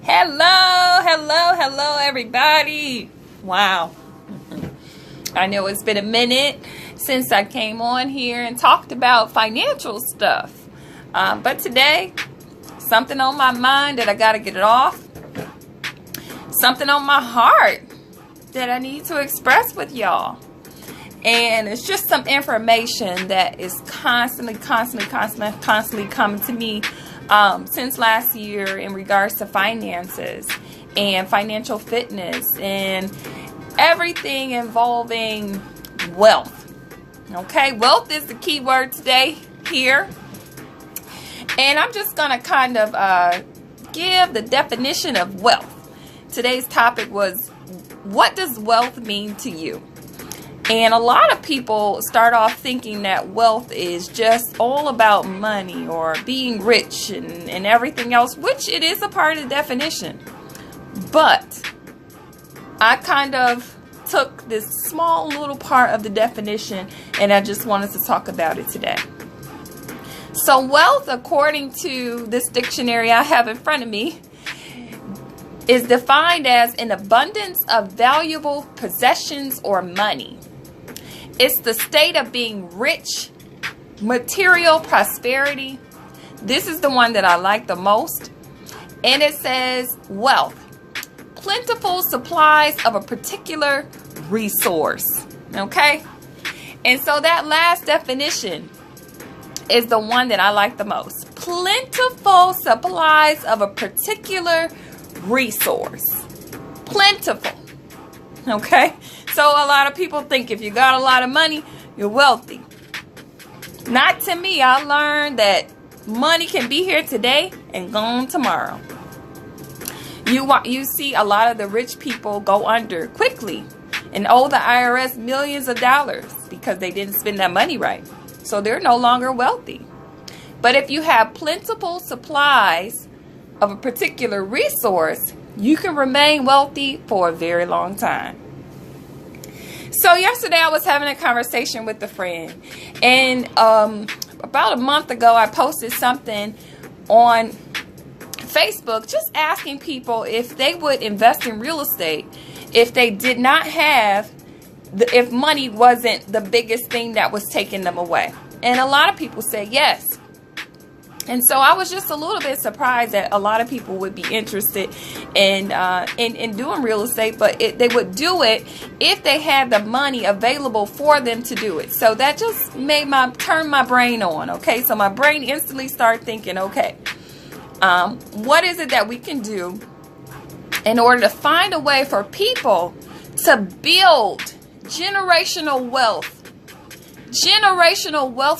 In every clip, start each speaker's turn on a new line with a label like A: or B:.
A: Hello, everybody. Wow. I know it's been a minute since I came on here and talked about financial stuff. But today, something on my mind that I got to get it off. Something on my heart that I need to express with y'all. And it's just some information that is constantly coming to me since last year in regards to finances and financial fitness and everything involving wealth. Okay, wealth is the key word today here. And I'm just going to kind of give the definition of wealth. Today's topic was, what does wealth mean to you? And a lot of people start off thinking that wealth is just all about money or being rich and everything else, which it is a part of the definition. But I kind of took this small little part of the definition and I just wanted to talk about it today. So wealth, according to this dictionary I have in front of me, is defined as an abundance of valuable possessions or money. It's the state of being rich, material prosperity. This is the one that I like the most. And it says wealth, plentiful supplies of a particular resource. Okay? And so that last definition is the one that I like the most. Plentiful supplies of a particular resource. Plentiful. Okay? So a lot of people think if you got a lot of money, you're wealthy. Not to me. I learned that money can be here today and gone tomorrow. You see a lot of the rich people go under quickly and owe the IRS millions of dollars because they didn't spend that money right. So they're no longer wealthy. But if you have plentiful supplies of a particular resource, you can remain wealthy for a very long time. So yesterday I was having a conversation with a friend, and about a month ago I posted something on Facebook just asking people if they would invest in real estate if they did not have, if money wasn't the biggest thing that was taking them away. And a lot of people said yes. And so I was just a little bit surprised that a lot of people would be interested in doing real estate, but they would do it if they had the money available for them to do it. So that just made turn my brain on. Okay, so my brain instantly started thinking, okay, what is it that we can do in order to find a way for people to build generational wealth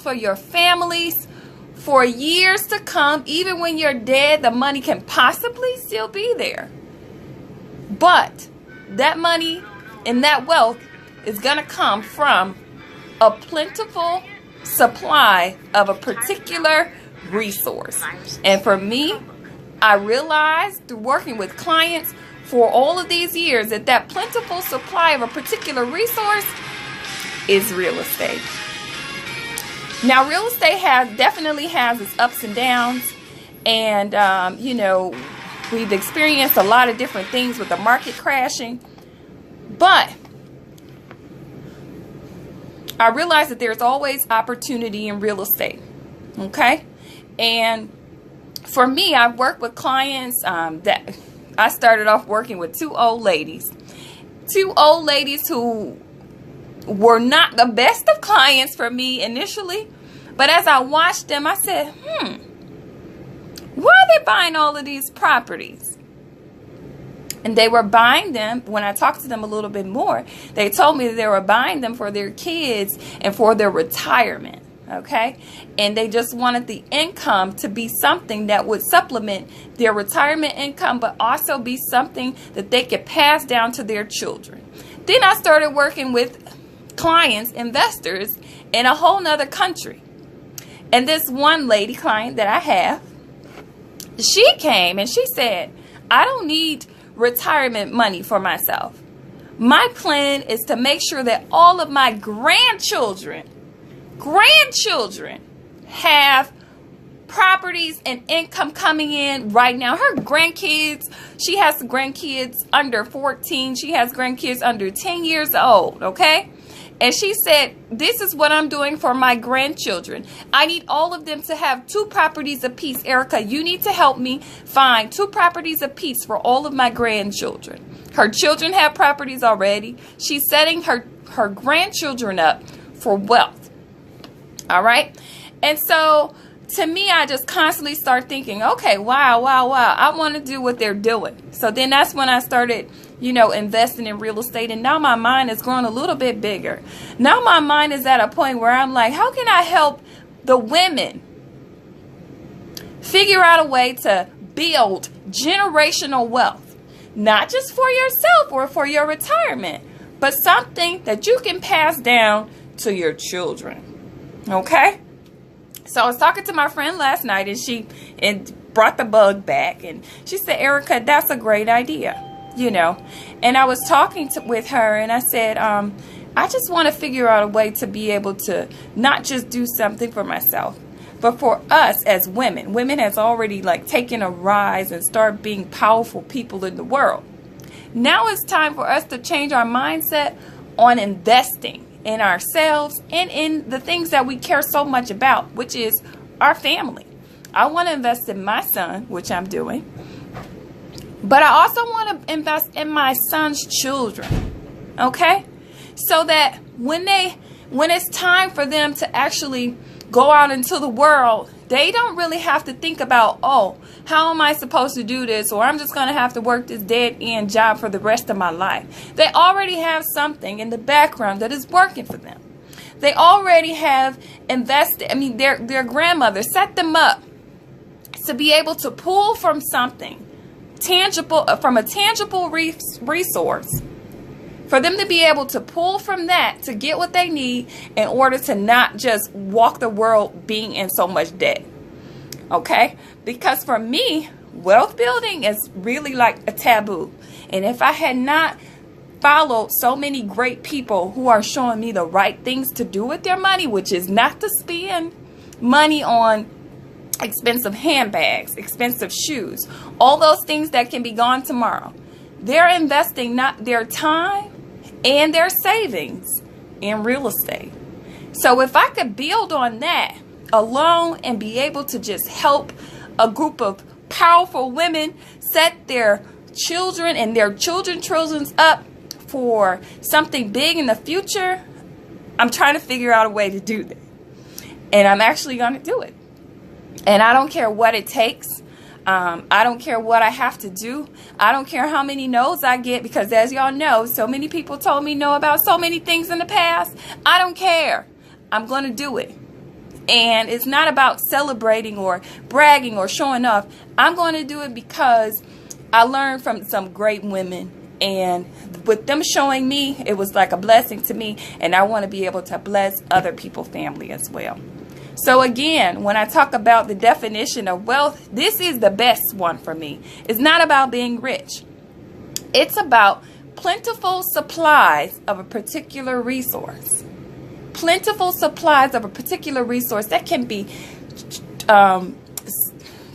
A: for your families, for years to come. Even when you're dead, the money can possibly still be there. But that money and that wealth is going to come from a plentiful supply of a particular resource. And for me, I realized through working with clients for all of these years that plentiful supply of a particular resource is real estate. Now, real estate definitely has its ups and downs, and we've experienced a lot of different things with the market crashing, but I realize that there's always opportunity in real estate. Okay, and for me, I've worked with clients that I started off working with two old ladies who were not the best of clients for me initially, but as I watched them, I said, why are they buying all of these properties? And they were buying them, when I talked to them a little bit more, they told me that they were buying them for their kids and for their retirement. Okay, and they just wanted the income to be something that would supplement their retirement income, but also be something that they could pass down to their children. Then I started working with clients, investors in a whole nother country. And this one lady client that I have, she came and she said, I don't need retirement money for myself. My plan is to make sure that all of my grandchildren have properties and income coming in right now. Her grandkids, she has grandkids under 14. She has grandkids under 10 years old, okay? And she said, this is what I'm doing for my grandchildren. I need all of them to have 2 properties apiece. Erica, you need to help me find 2 properties apiece for all of my grandchildren. Her children have properties already. She's setting her grandchildren up for wealth. All right? And so to me, I just constantly start thinking, okay, wow. I want to do what they're doing. So then that's when I started, investing in real estate. And now my mind has grown a little bit bigger. Now my mind is at a point where I'm like, how can I help the women figure out a way to build generational wealth? Not just for yourself or for your retirement, but something that you can pass down to your children. Okay? So I was talking to my friend last night, and she brought the bug back, and she said, Erica, that's a great idea, And I was talking with her, and I said, I just want to figure out a way to be able to not just do something for myself, but for us as women. Women has already taken a rise and start being powerful people in the world. Now it's time for us to change our mindset on investing in ourselves and in the things that we care so much about, which is our family. I want to invest in my son, which I'm doing, but I also want to invest in my son's children, okay? So that when it's time for them to actually go out into the world, they don't really have to think about, oh, how am I supposed to do this? Or I'm just going to have to work this dead-end job for the rest of my life. They already have something in the background that is working for them. They already have invested, their grandmother set them up to be able to pull from something tangible, from a tangible resource, for them to be able to pull from that to get what they need in order to not just walk the world being in so much debt. Okay? Because for me, wealth building is really like a taboo. And if I had not followed so many great people who are showing me the right things to do with their money, which is not to spend money on expensive handbags, expensive shoes, all those things that can be gone tomorrow. They're investing not their time and their savings in real estate. So if I could build on that alone and be able to just help a group of powerful women set their children and their children's up for something big in the future, I'm trying to figure out a way to do that. And I'm actually going to do it. And I don't care what it takes. I don't care what I have to do. I don't care how many no's I get, because as y'all know, so many people told me no about so many things in the past. I don't care. I'm going to do it. And it's not about celebrating or bragging or showing off. I'm going to do it because I learned from some great women. And with them showing me, it was like a blessing to me. And I want to be able to bless other people's family as well. So again, when I talk about the definition of wealth, this is the best one for me. It's not about being rich. It's about plentiful supplies of a particular resource. Plentiful supplies of a particular resource that can be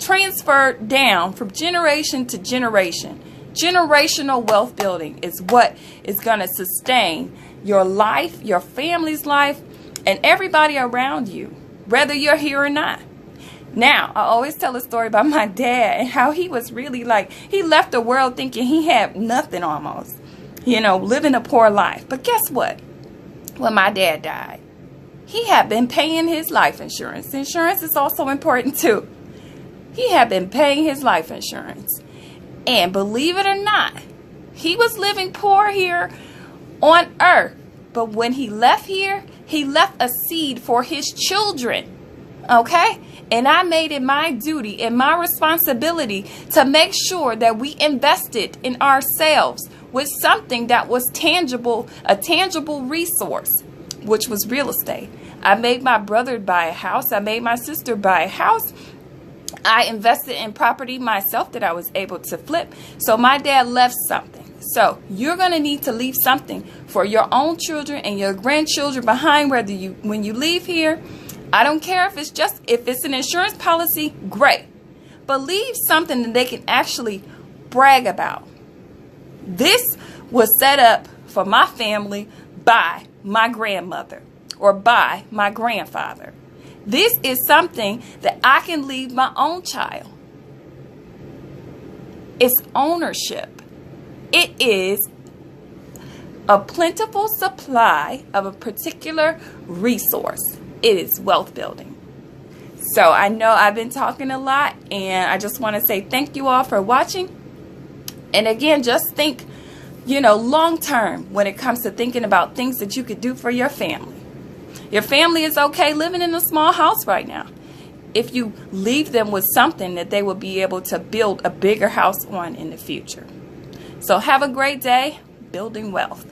A: transferred down from generation to generation. Generational wealth building is what is going to sustain your life, your family's life, and everybody around you, whether you're here or not. Now, I always tell a story about my dad and how he was really he left the world thinking he had nothing almost, living a poor life. But guess what? When my dad died, he had been paying his life insurance. Insurance is also important too. He had been paying his life insurance. And believe it or not, he was living poor here on earth. But when he left here, he left a seed for his children. Okay? And I made it my duty and my responsibility to make sure that we invested in ourselves with something that was tangible, a tangible resource, which was real estate. I made my brother buy a house. I made my sister buy a house. I invested in property myself that I was able to flip. So my dad left something. So you're going to need to leave something for your own children and your grandchildren behind, when you leave here. I don't care if it's an insurance policy, great. But leave something that they can actually brag about. This was set up for my family by my grandmother or by my grandfather. This is something that I can leave my own child. It's ownership. It is a plentiful supply of a particular resource. It is wealth building. So I know I've been talking a lot, and I just want to say thank you all for watching. And again, just think, long term when it comes to thinking about things that you could do for your family. Your family is okay living in a small house right now. If you leave them with something that they will be able to build a bigger house on in the future. So have a great day building wealth.